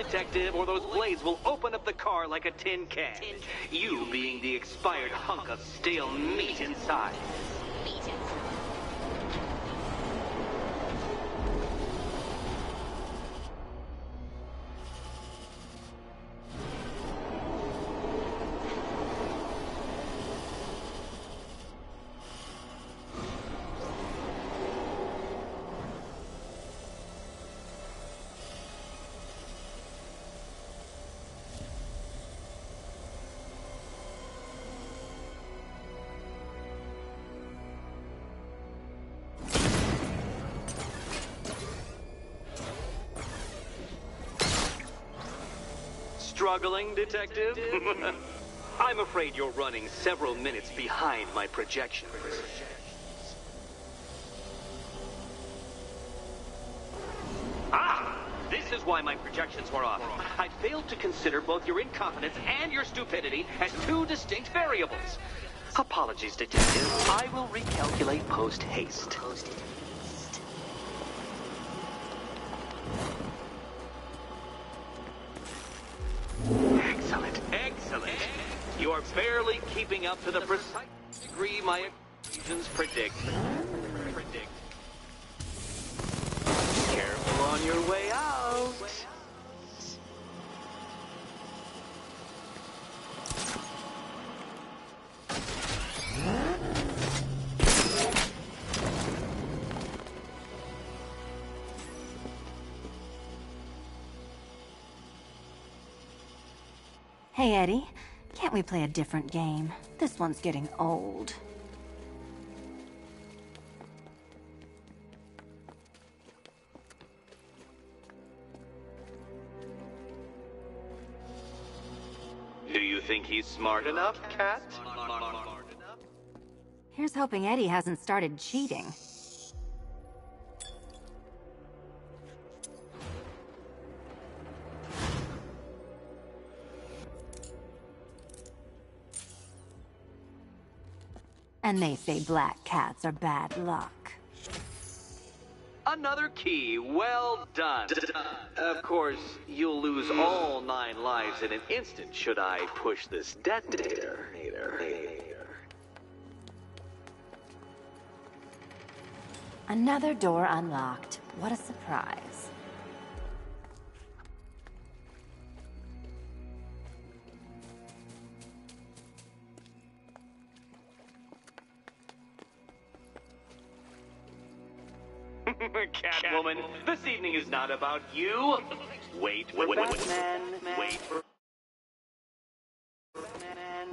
detective, or those blades will open up the car like a tin can. You being the expired hunk of stale meat inside. Struggling, detective? I'm afraid you're running several minutes behind my projections. Ah! This is why my projections were off. I failed to consider both your incompetence and your stupidity as two distinct variables. Apologies, detective. I will recalculate post-haste. Excellent. You are barely keeping up to the precise degree my equations predict. Careful on your way out. Hey, Eddie. Can't we play a different game? This one's getting old. Do you think he's smart enough, Cat? Here's hoping Eddie hasn't started cheating. And they say black cats are bad luck. Another key. Well done. Of course, you'll lose all 9 lives in an instant should I push this detonator. Another door unlocked. What a surprise. Catwoman, this evening is not about you. Wait, Batman. Wait for Batman.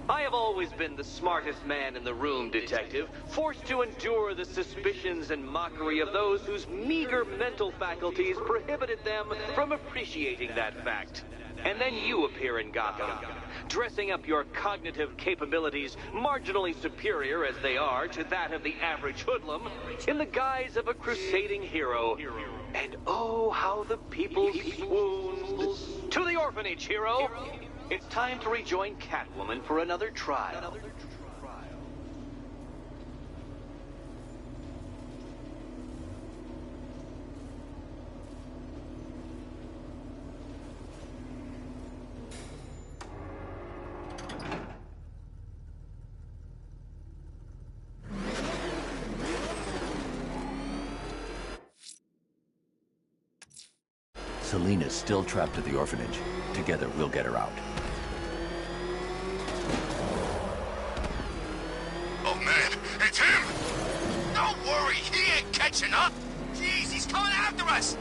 I have always been the smartest man in the room, detective, forced to endure the suspicions and mockery of those whose meager mental faculties prohibited them from appreciating that fact. And then you appear in Gotham, dressing up your cognitive capabilities marginally superior as they are to that of the average hoodlum, in the guise of a crusading hero. And oh, how the people swooned. To the orphanage, hero! It's time to rejoin Catwoman for another trial. Selina's still trapped at the orphanage. Together, we'll get her out. Oh, man, it's him! Don't worry, he ain't catching up! Jeez, he's coming after us!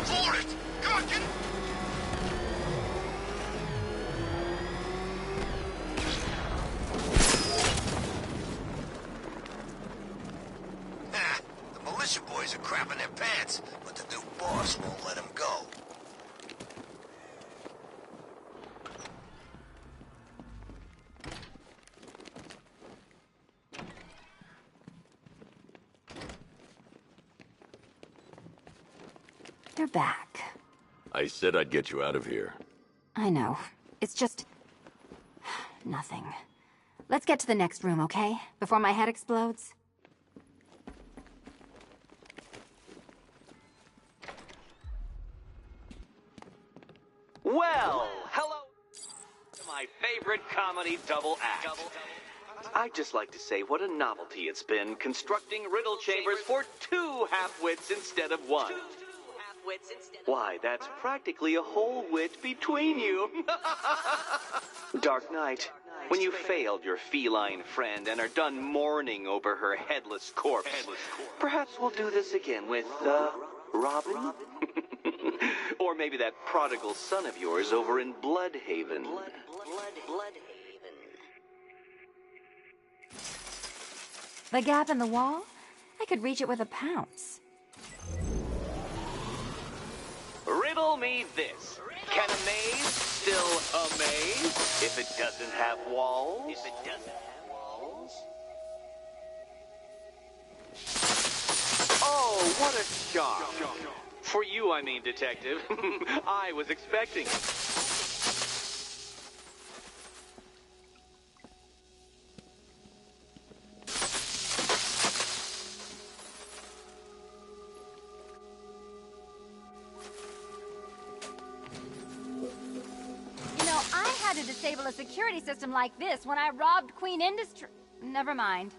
For it! Come on, get him! The militia boys are crapping their pants, but the new boss won't let him go. You're back. I said I'd get you out of here. I know. It's just... nothing. Let's get to the next room, okay? Before my head explodes. Well, hello to my favorite comedy double act. I'd just like to say what a novelty it's been constructing riddle chambers for two half-wits instead of one. Why, that's practically a whole wit between you. Dark Knight, when you failed your feline friend and are done mourning over her headless corpse, perhaps we'll do this again with, Robin? Or maybe that prodigal son of yours over in Bloodhaven. The gap in the wall? I could reach it with a pounce. Riddle me this. Can a maze still amaze if it doesn't have walls? Oh, what a charm. For you, I mean, Detective. I was expecting it. You know, I had to disable a security system like this when I robbed Queen Industry. Never mind.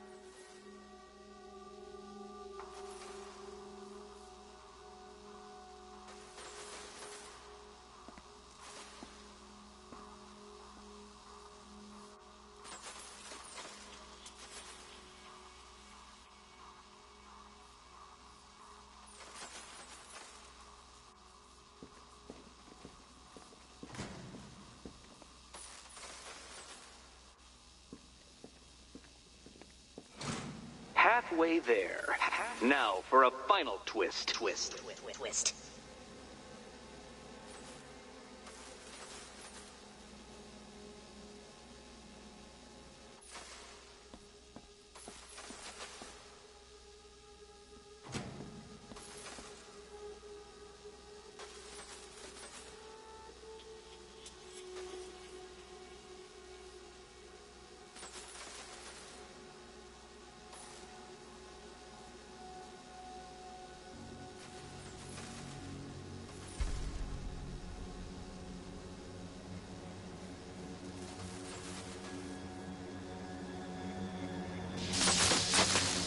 Halfway there. Now for a final twist. Twist.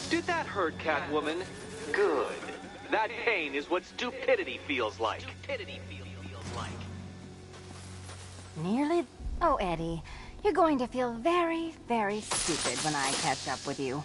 Did that hurt, Catwoman? Good. That pain is what stupidity feels like. Nearly... Oh, Eddie, you're going to feel very, very stupid when I catch up with you.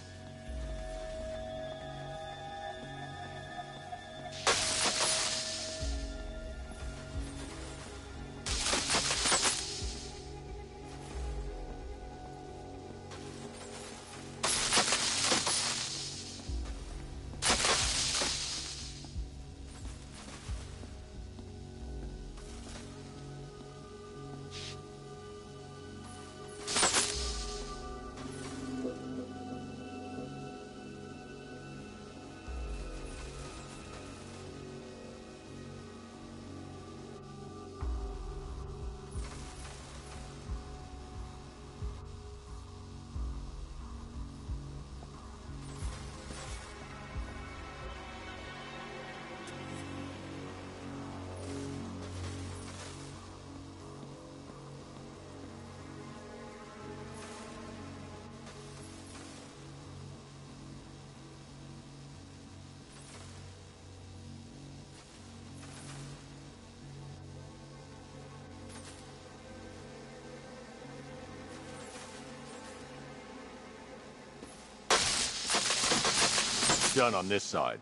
Done on this side.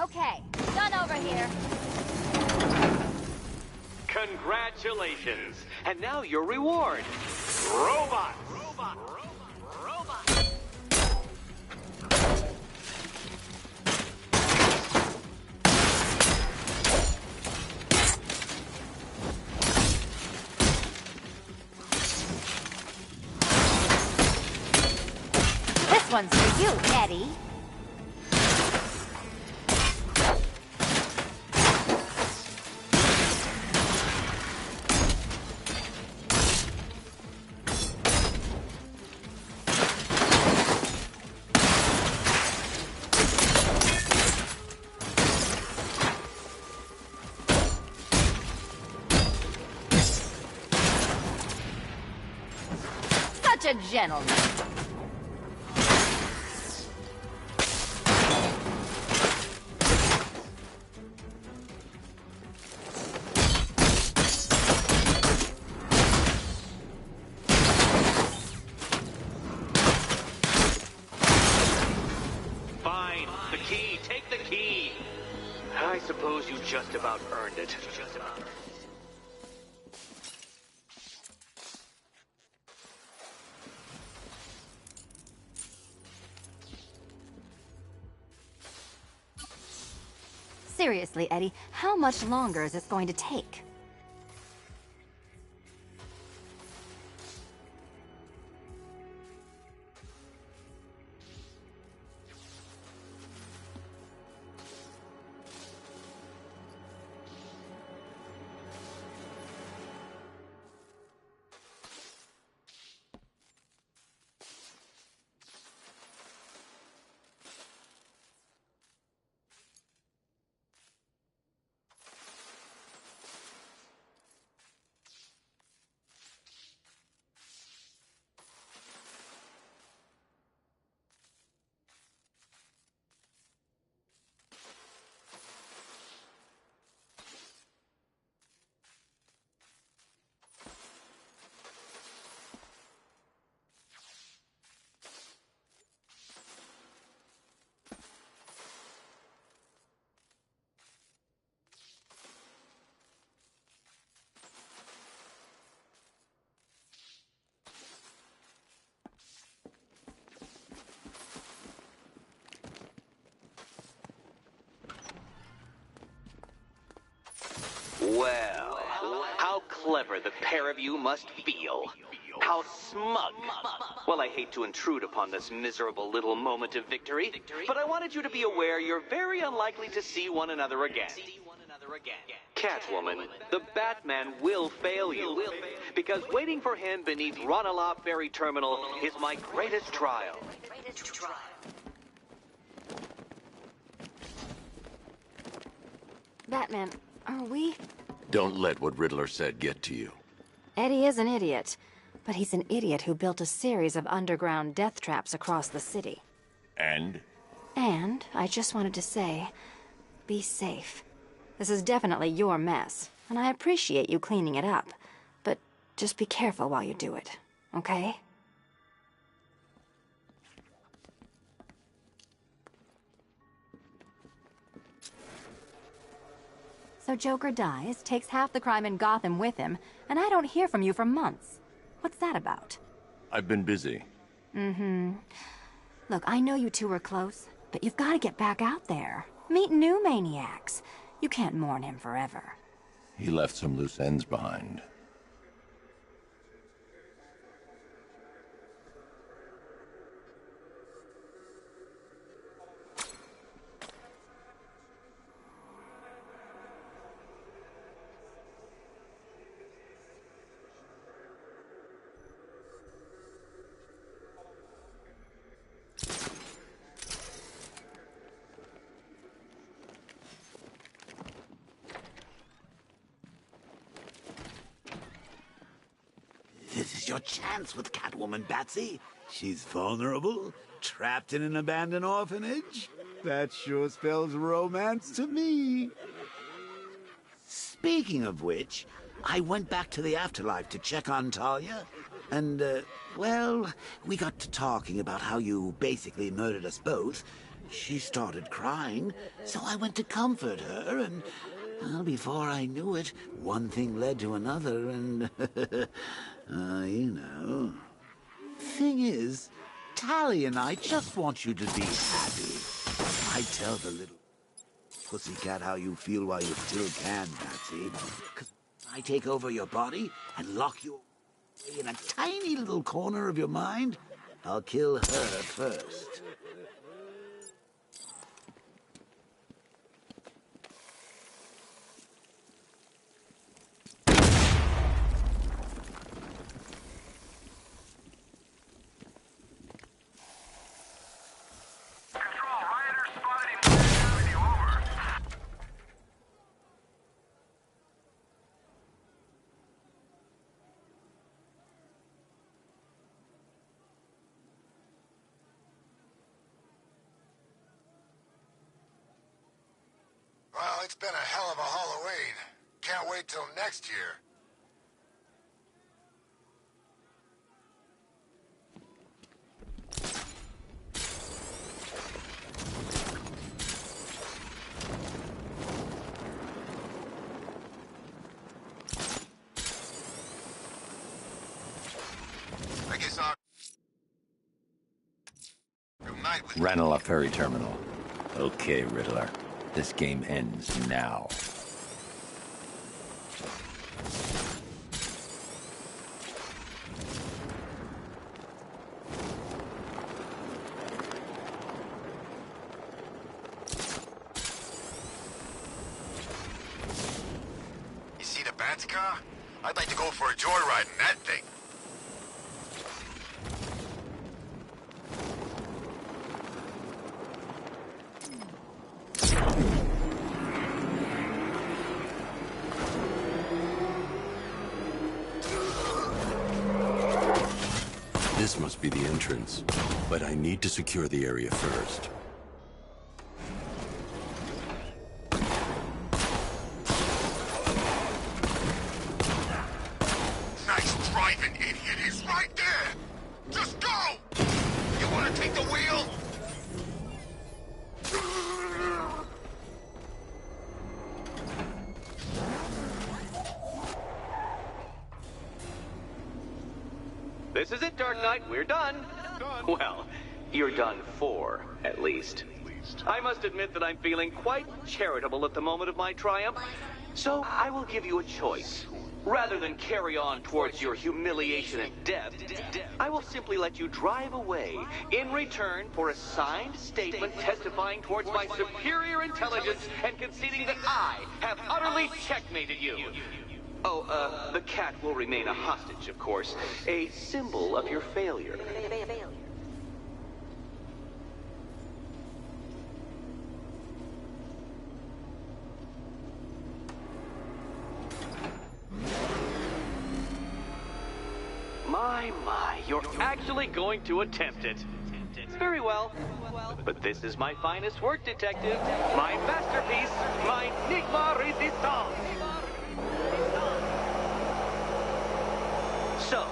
Okay, done over here. Congratulations. And now your reward. Robot. This one's for you, Eddie. a gentleman. Fine. The key. Take the key. I suppose you just about earned it. Seriously, Eddie, how much longer is this going to take? Well, how clever the pair of you must feel. How smug. Well, I hate to intrude upon this miserable little moment of victory, but I wanted you to be aware you're very unlikely to see one another again. Catwoman, the Batman will fail you, because waiting for him beneath Ronalop Ferry Terminal is my greatest trial. Batman, are we? Don't let what Riddler said get to you. Eddie is an idiot, but he's an idiot who built a series of underground death traps across the city. And? And I just wanted to say, be safe. This is definitely your mess, and I appreciate you cleaning it up, but just be careful while you do it, okay? So Joker dies, takes half the crime in Gotham with him, and I don't hear from you for months. What's that about? I've been busy. Look, I know you two were close, but you've got to get back out there. Meet new maniacs. You can't mourn him forever. He left some loose ends behind. This is your chance with Catwoman, Batsy. She's vulnerable, trapped in an abandoned orphanage. That sure spells romance to me. Speaking of which, I went back to the afterlife to check on Talia, and, well, we got to talking about how you basically murdered us both. She started crying, so I went to comfort her, and, well, before I knew it, one thing led to another, and, you know. Thing is, Talia and I just want you to be happy. I tell the little pussycat how you feel while you still can, Patsy. 'Cause I take over your body and lock you away in a tiny little corner of your mind, I'll kill her first. it's been a hell of a Halloween. Can't wait till next year. I guess Arkham Knight was... Ranelagh Ferry Terminal. Okay, Riddler. This game ends now. You see the Bat's car? I'd like to go for a joyride in that thing. This must be the entrance, but I need to secure the area first. Nice driving, idiot. He's right there. Just go! You want to take the wheel? This is it, Dark Knight. We're done. Well, you're done for, at least. I must admit that I'm feeling quite charitable at the moment of my triumph, so I will give you a choice. Rather than carry on towards your humiliation and death, I will simply let you drive away in return for a signed statement testifying towards my superior intelligence and conceding that I have utterly checkmated you. Oh, the cat will remain a hostage, of course. A symbol of your failure. My, you're actually going to attempt it. Very well. But this is my finest work, Detective. My masterpiece, my Enigma Resistance. So,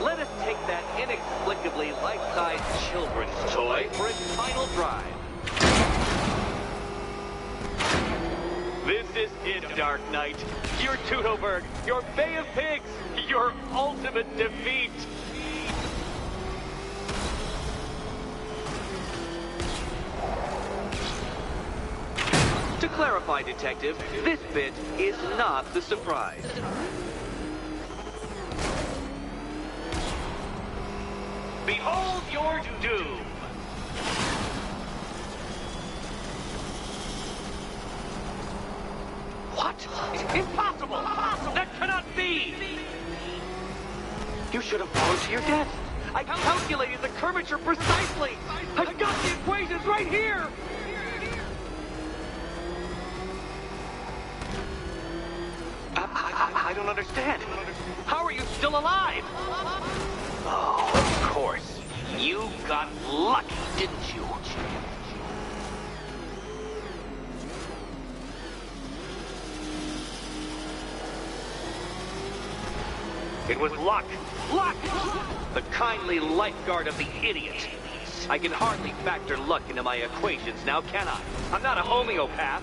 let us take that inexplicably life-sized children's toy for its final drive. This is it, Dark Knight. Your Tudoberg, your Bay of Pigs, your ultimate defeat. To clarify, Detective, this bit is not the surprise. Behold your doom! What? Impossible! That cannot be! You should have fallen to your death. I calculated the curvature precisely. I've got the equations right here! I don't understand. How are you still alive? Oh, of course. You got lucky, didn't you? It was luck. Luck! The kindly lifeguard of the idiot. I can hardly factor luck into my equations now, can I? I'm not a homeopath.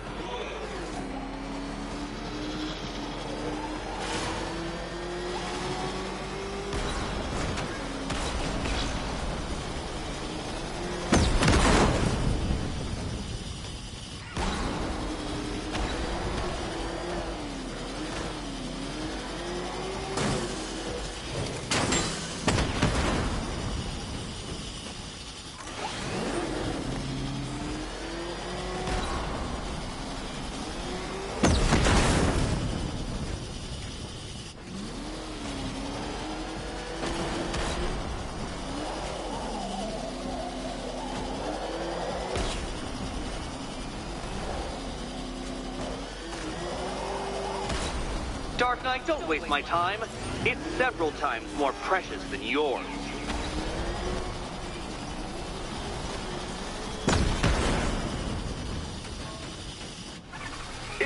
Dark Knight, don't waste my time. It's several times more precious than yours.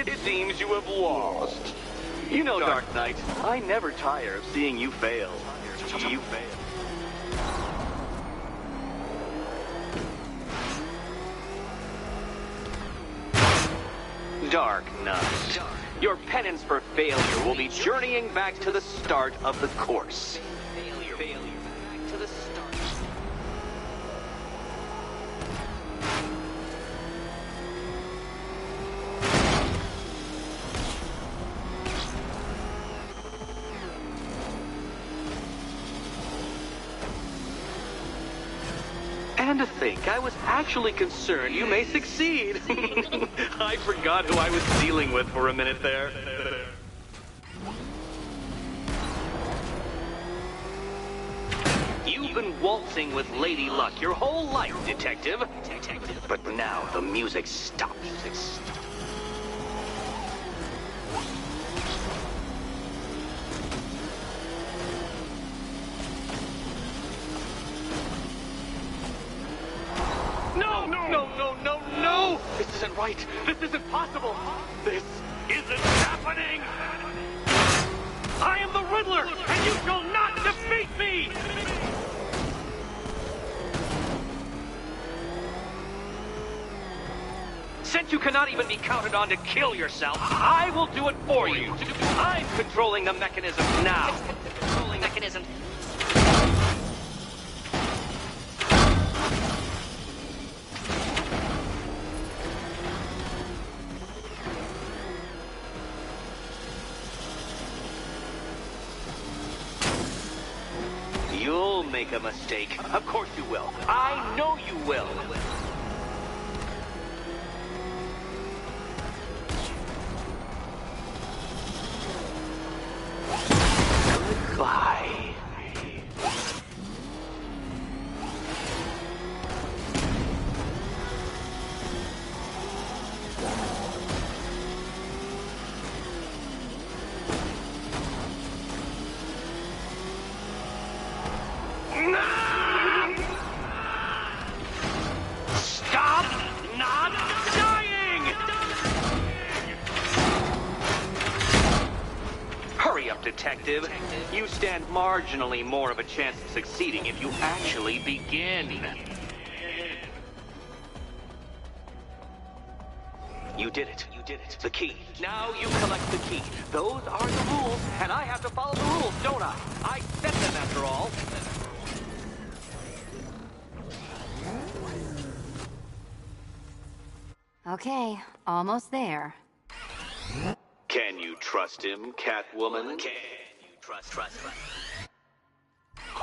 It seems you have lost. You know, Dark Knight, I never tire of seeing you fail. You fail. Dark Knight. Your penance for failure will be journeying back to the start of the course. Failure back to the start. And to think, I was actually concerned you may succeed. I forgot who I was dealing with for a minute there. You've been waltzing with Lady Luck your whole life, Detective. But now the music stops. No! This isn't right. This isn't possible. This isn't happening. I am the Riddler, and you shall not defeat me! Since you cannot even be counted on to kill yourself, I will do it for you. I'm controlling the mechanism now. Controlling mechanism. You'll make a mistake. Of course you will. I know you will. Goodbye. Stop not dying! Hurry up, Detective. You stand marginally more of a chance of succeeding if you actually begin. You did it. You did it. The key. Now you collect the key. Those are the rules, and I have to follow the rules, don't I? I set them after all. Okay, almost there. Can you trust him, Catwoman? Can you trust?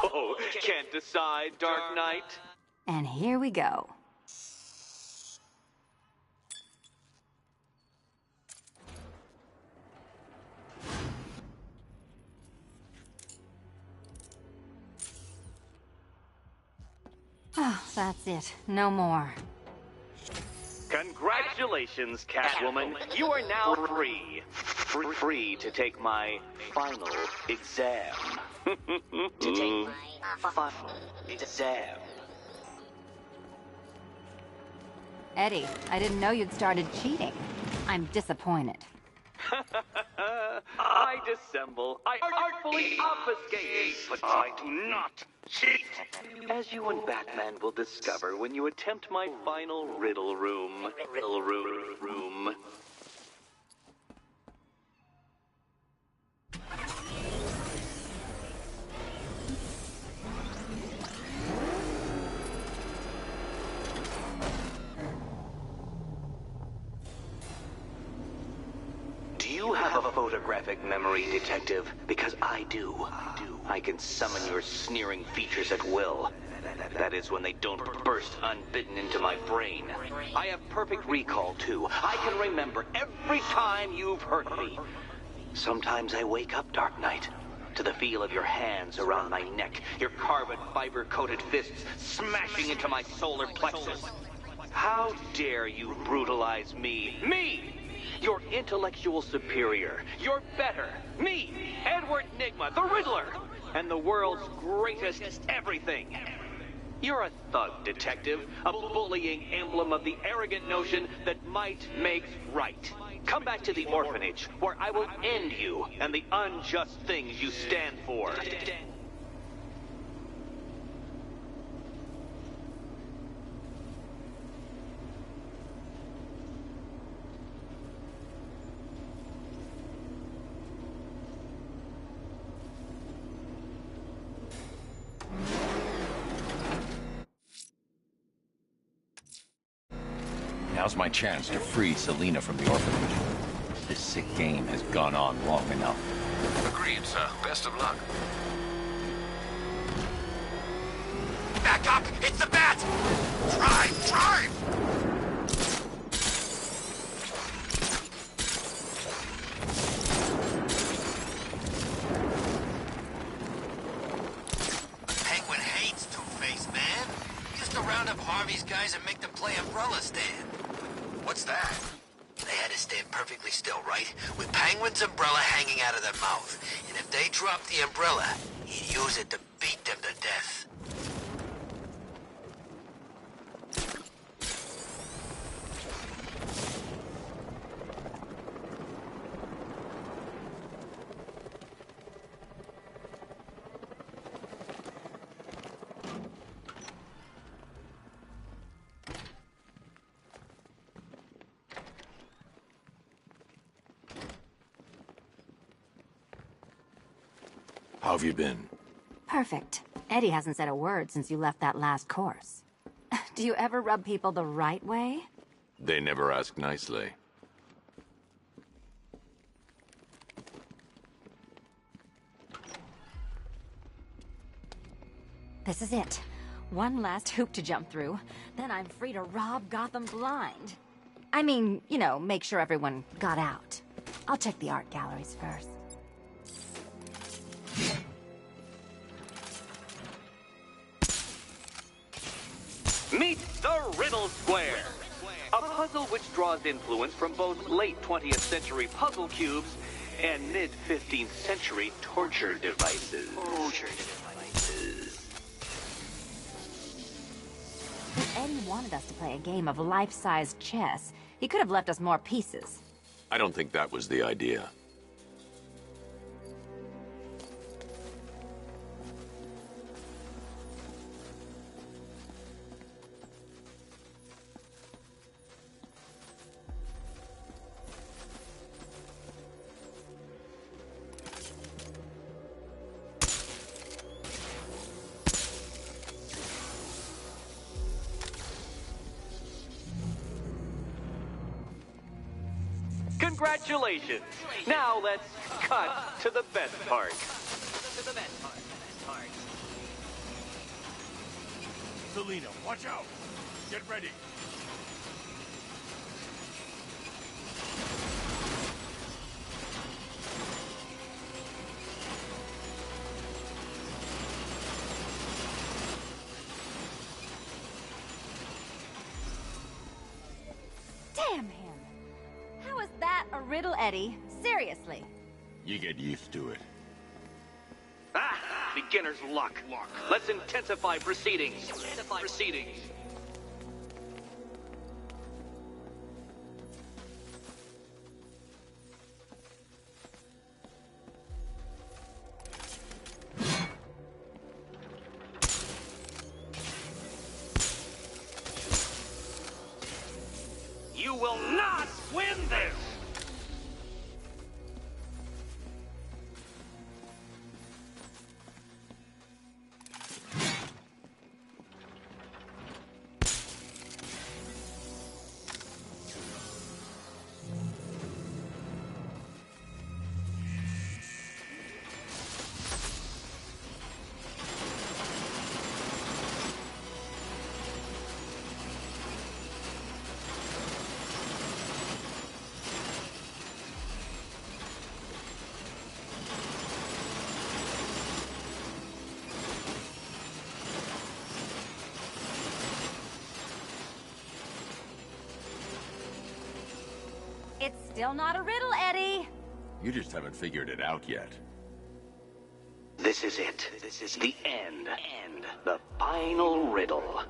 Oh, can't decide, Dark Knight? And here we go. Oh, that's it. No more. Congratulations, Catwoman. You are now free. Free to take my final exam. To take my final exam. Eddie, I didn't know you'd started cheating. I'm disappointed. I dissemble. I artfully obfuscate. But I do not cheat. As you and Batman will discover when you attempt my final riddle room. Riddle room. Do you have a photographic memory, Detective? Because I do. I can summon your sneering features at will. That is when they don't burst unbidden into my brain. I have perfect recall, too. I can remember every time you've hurt me. Sometimes I wake up, Dark Knight, to the feel of your hands around my neck, your carbon fiber-coated fists smashing into my solar plexus. How dare you brutalize me? Me! Your intellectual superior. You're better. Me, Edward Nygma, the Riddler, and the world's greatest everything. You're a thug, Detective, a bullying emblem of the arrogant notion that might makes right. Come back to the orphanage, where I will end you and the unjust things you stand for. Now's my chance to free Selina from the orphanage. This sick game has gone on long enough. Agreed, sir. Best of luck. Back up! It's the bat! Drive! Drive! Penguin hates Two-Face, man. Used to round up Harvey's guys and make them play umbrella stand. What's that? They had to stand perfectly still, right? With Penguin's umbrella hanging out of their mouth. And if they dropped the umbrella, he'd use it to beat them to death. How have you been? Perfect. Eddie hasn't said a word since you left that last course. Do you ever rub people the right way? They never ask nicely. This is it. One last hoop to jump through. Then I'm free to rob Gotham blind. I mean, you know, make sure everyone got out. I'll check the art galleries first. Meet the Riddle Square, a puzzle which draws influence from both late 20th century puzzle cubes and mid 15th century torture devices. If Eddie wanted us to play a game of life-sized chess, he could have left us more pieces. I don't think that was the idea. Congratulations! Now let's cut to the best part. Selina, watch out! Get ready! Damn him! How is that a riddle, Eddie? Seriously. You get used to it. Ah! Beginner's luck. Let's intensify proceedings. You will not win this! It's still not a riddle, Eddie. You just haven't figured it out yet. This is it. This is the end. The final riddle.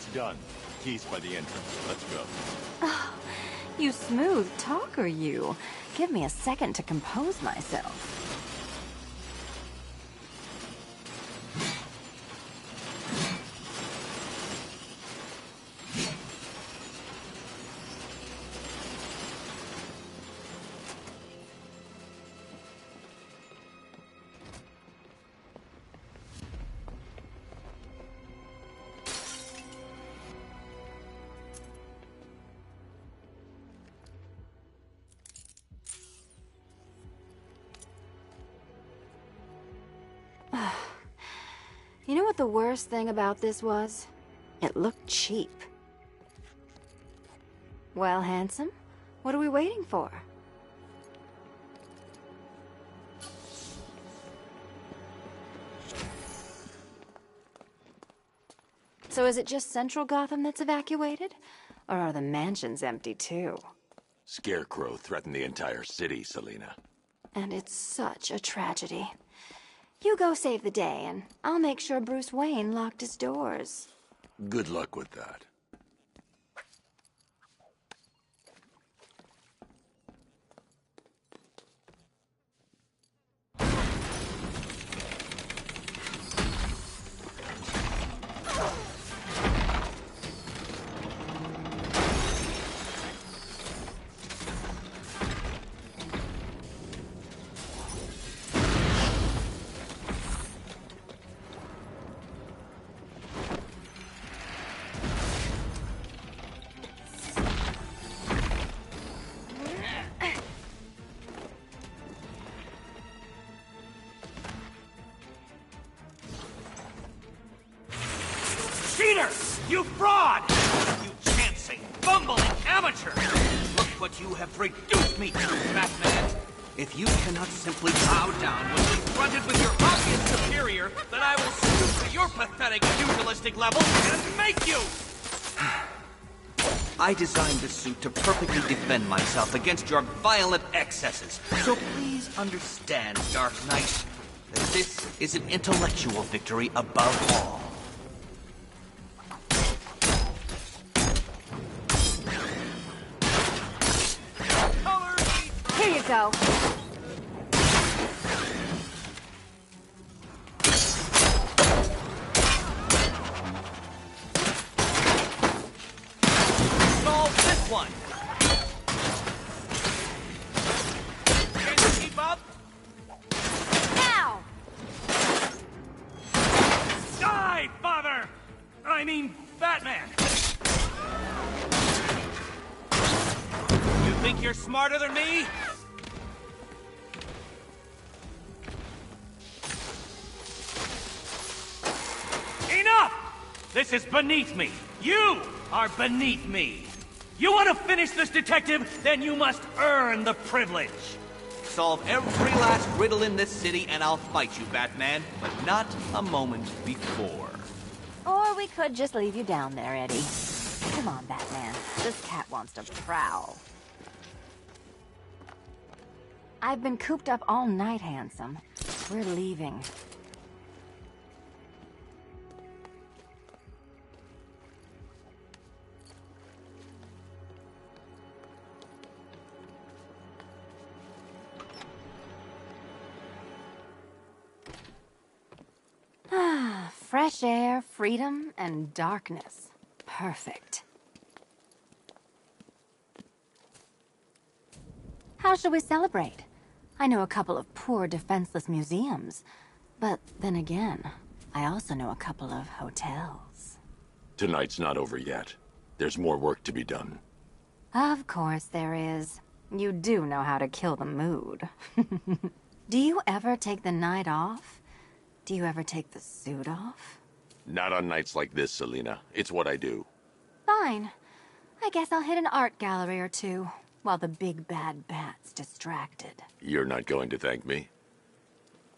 It's done. Keys by the entrance. Let's go. Oh, you smooth talker, you. Give me a second to compose myself. You know what the worst thing about this was? It looked cheap. Well, handsome, what are we waiting for? So is it just Central Gotham that's evacuated? Or are the mansions empty too? Scarecrow threatened the entire city, Selina. And it's such a tragedy. You go save the day, and I'll make sure Bruce Wayne locked his doors. Good luck with that. Cheater! You fraud! You chancing, bumbling amateur! Look what you have reduced me to, Batman! If you cannot simply bow down when confronted with your obvious superior, then I will stoop to your pathetic pugilistic level and make you! I designed this suit to perfectly defend myself against your violent excesses. So please understand, Dark Knight, that this is an intellectual victory above all. Here you go. Solve this one! Can you keep up? Now! Die, father! I mean, Batman! You think you're smarter than me? Enough! This is beneath me. You are beneath me. You want to finish this, detective? Then you must earn the privilege. Solve every last riddle in this city and I'll fight you, Batman. But not a moment before. Or we could just leave you down there, Eddie. Come on, Batman. This cat wants to prowl. I've been cooped up all night, handsome. We're leaving. Ah, fresh air, freedom, and darkness. Perfect. How shall we celebrate? I know a couple of poor, defenseless museums. But then again, I also know a couple of hotels. Tonight's not over yet. There's more work to be done. Of course there is. You do know how to kill the mood. Do you ever take the night off? Do you ever take the suit off? Not on nights like this, Selina. It's what I do. Fine. I guess I'll hit an art gallery or two, while the big bad bat's distracted. You're not going to thank me?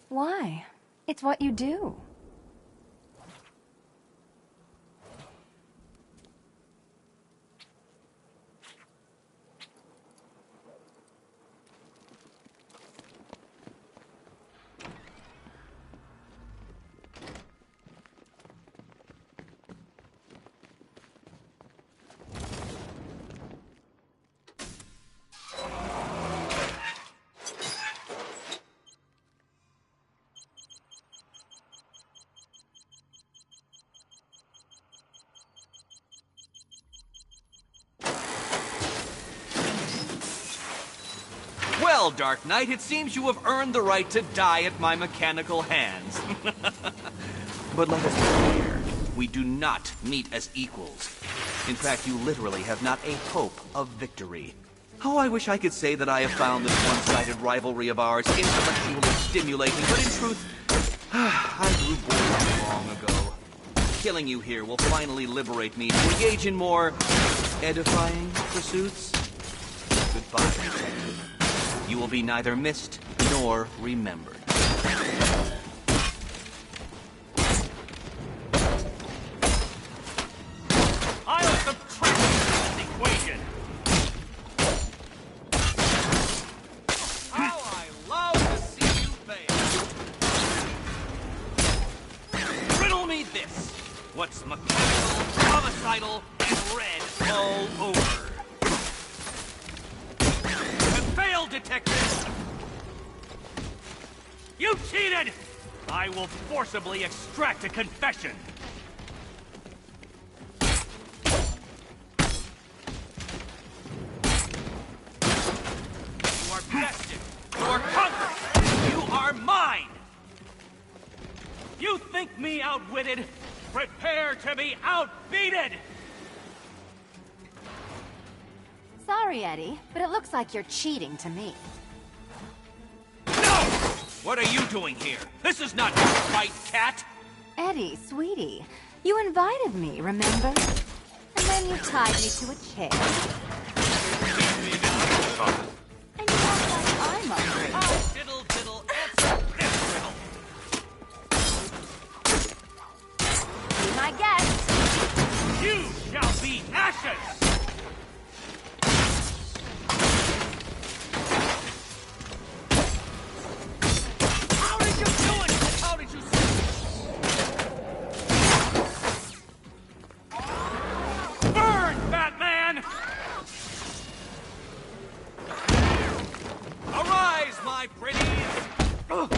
Why? It's what you do. Well, Dark Knight, it seems you have earned the right to die at my mechanical hands. But let us be clear. We do not meet as equals. In fact, you literally have not a hope of victory. Oh, I wish I could say that I have found this one-sided rivalry of ours intellectually stimulating, but in truth, I grew bored long ago. Killing you here will finally liberate me to engage in more edifying pursuits. Goodbye, detective. You will be neither missed nor remembered. I'll subtract this equation. How I love to see you fail. Riddle me this. What's mechanical, homicidal, and red all over? And failed, detective! You cheated! I will forcibly extract a confession. You are bested. You are conquered. You are mine. You think me outwitted? Prepare to be outbeated! Sorry, Eddie, but it looks like you're cheating to me. No! What are you doing here? This is not your fight, cat! Eddie, sweetie, you invited me, remember? And then you tied me to a chair. And you act like I'm afraid. Oh, diddle, diddle, answer this riddle! Be my guest. You shall be ashes! How did you do it? How did you see it? Burn, Batman! Arise, my pretties! No,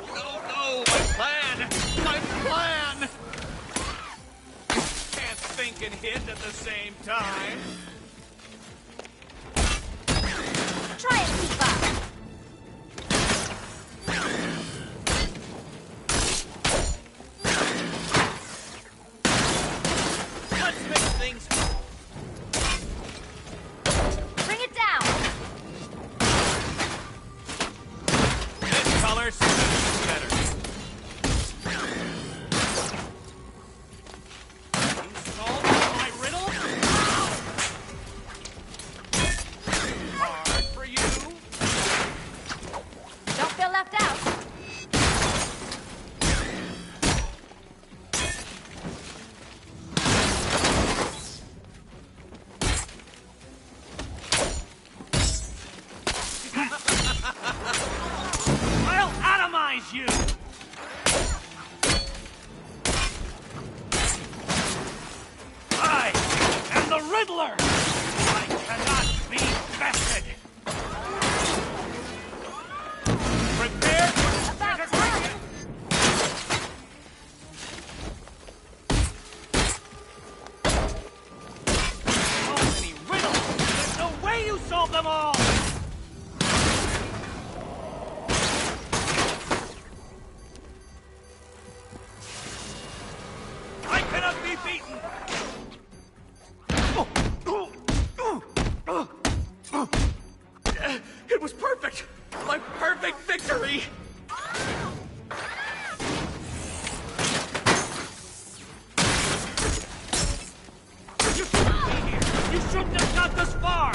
my plan! My plan! Can't think and hit at the same time. Try and keep up. Let's make things... Bring it down. This color suits better. You solved my riddle? Hard for you. Don't feel left out. I'll atomize you! I am the Riddler! I cannot be bested! Prepare for About disintegration! So many riddles! There's no way you solve them all! I cannot be beaten! It was perfect! My perfect victory! You shouldn't be here! You shouldn't have got this far!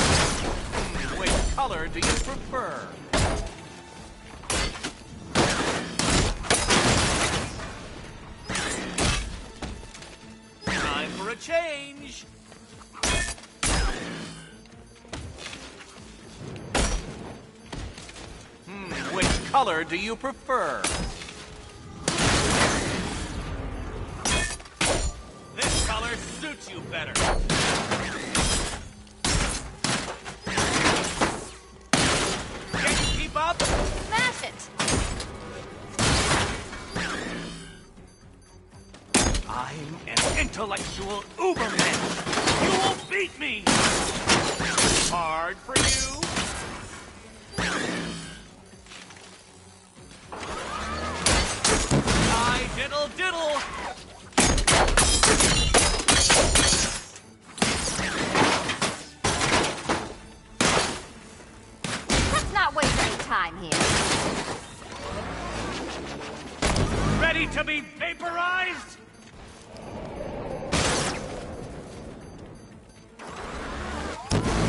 Which color do you prefer? Time for a change! Which color do you prefer? This color suits you better. Can you keep up? Smash it. I'm an intellectual uberman. You won't beat me. hard for you? I diddle diddle! Let's not waste any time here. Ready to be vaporized?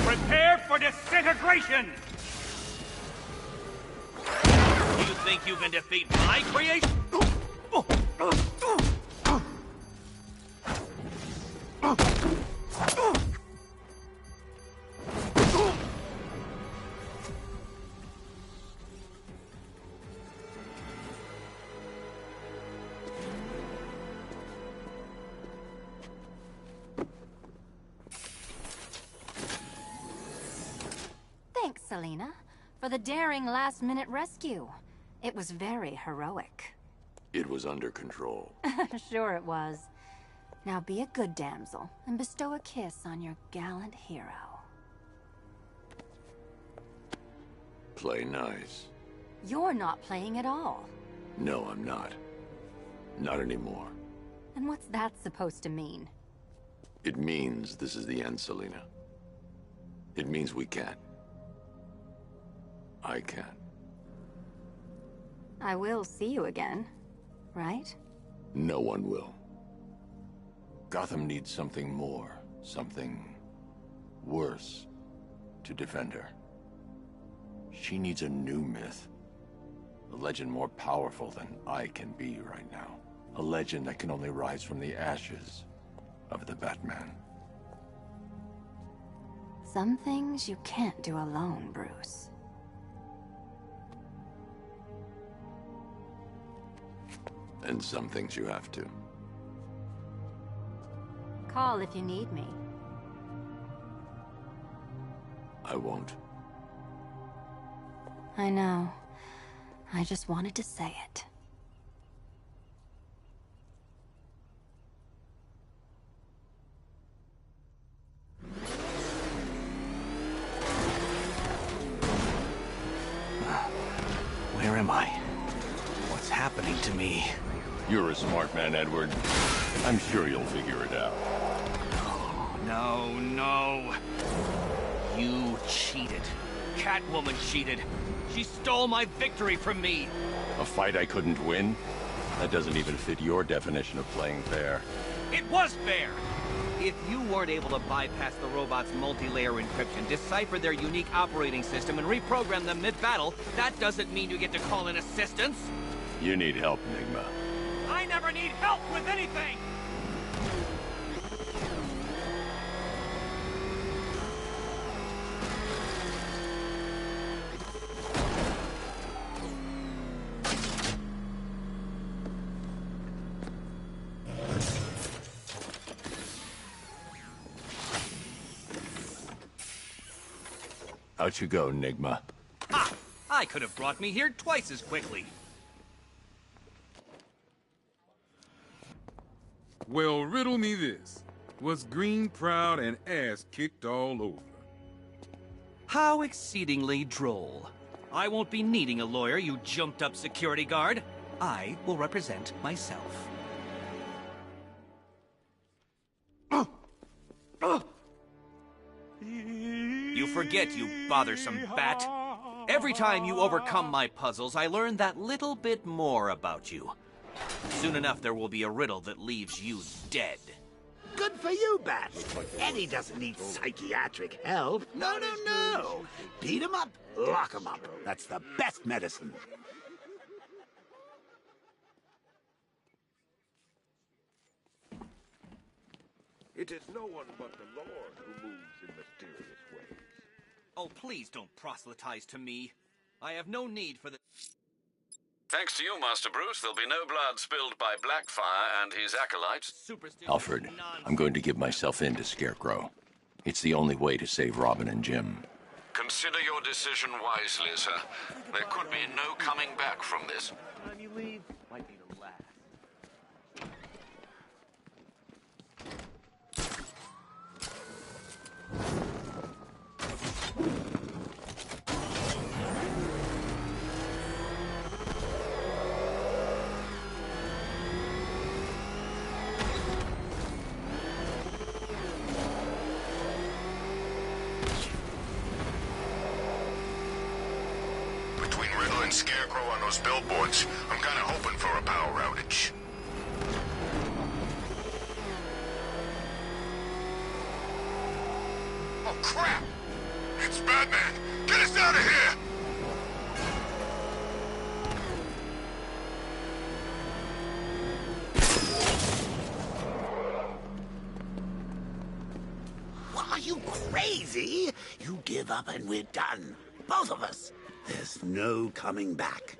Prepare for disintegration! You think you can defeat my creation? Thanks, Selina, for the daring last-minute rescue. It was very heroic. It was under control. Sure it was. Now be a good damsel and bestow a kiss on your gallant hero. Play nice. You're not playing at all. No, I'm not. Not anymore. And what's that supposed to mean? It means this is the end, Selina. It means we can't. I can't. I will see you again, right? No one will. Gotham needs something more, something worse to defend her. She needs a new myth. A legend more powerful than I can be right now. A legend that can only rise from the ashes of the Batman. Some things you can't do alone, Bruce. And some things you have to. Call if you need me. I won't. I know. I just wanted to say it. Where am I? What's happening to me? You're a smart man, Edward. I'm sure you'll figure it out. No, no. You cheated. Catwoman cheated. She stole my victory from me. A fight I couldn't win? That doesn't even fit your definition of playing fair. It was fair! If you weren't able to bypass the robot's multi-layer encryption, decipher their unique operating system, and reprogram them mid-battle, that doesn't mean you get to call in assistance. You need help, Enigma. I never need help with anything! Out you go, Enigma. Ha! I could have brought me here twice as quickly. Well, riddle me this. Was Green proud and ass kicked all over? How exceedingly droll. I won't be needing a lawyer, you jumped-up security guard. I will represent myself. You forget, you bothersome bat. Every time you overcome my puzzles, I learn that little bit more about you. Soon enough, there will be a riddle that leaves you dead. Good for you, Bat. Eddie doesn't need psychiatric help. No, no, no. Beat him up, lock him up. That's the best medicine. It is no one but the Lord who moves in mysterious ways. Oh, please don't proselytize to me. I have no need for the... Thanks to you, Master Bruce, there'll be no blood spilled by Blackfire and his acolytes. Alfred, I'm going to give myself in to Scarecrow. It's the only way to save Robin and Jim. Consider your decision wisely, sir. There could be no coming back from this. Time you leave might be the last. Scarecrow on those billboards. I'm kind of hoping for a power outage. Oh, crap! It's Batman! Get us out of here! Are you crazy? You give up and we're done. Both of us. There's no coming back.